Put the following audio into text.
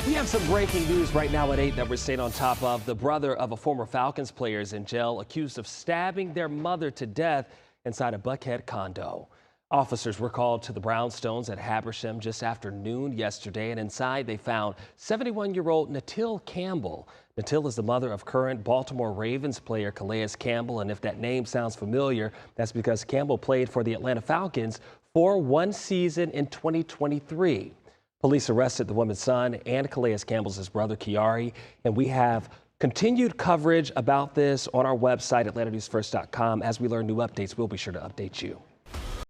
We have some breaking news right now at 8 that we're staying on top of. The brother of a former Falcons player is in jail, accused of stabbing their mother to death inside a Buckhead condo. Officers were called to the brownstones at Habersham just after noon yesterday, and inside they found 71-year-old Calais Campbell. Calais is the mother of current Baltimore Ravens player Calais Campbell, and if that name sounds familiar, that's because Campbell played for the Atlanta Falcons for one season in 2023. Police arrested the woman's son and Calais Campbell's his brother, Kiari, and we have continued coverage about this on our website, AtlantaNewsFirst.com. As we learn new updates, we'll be sure to update you.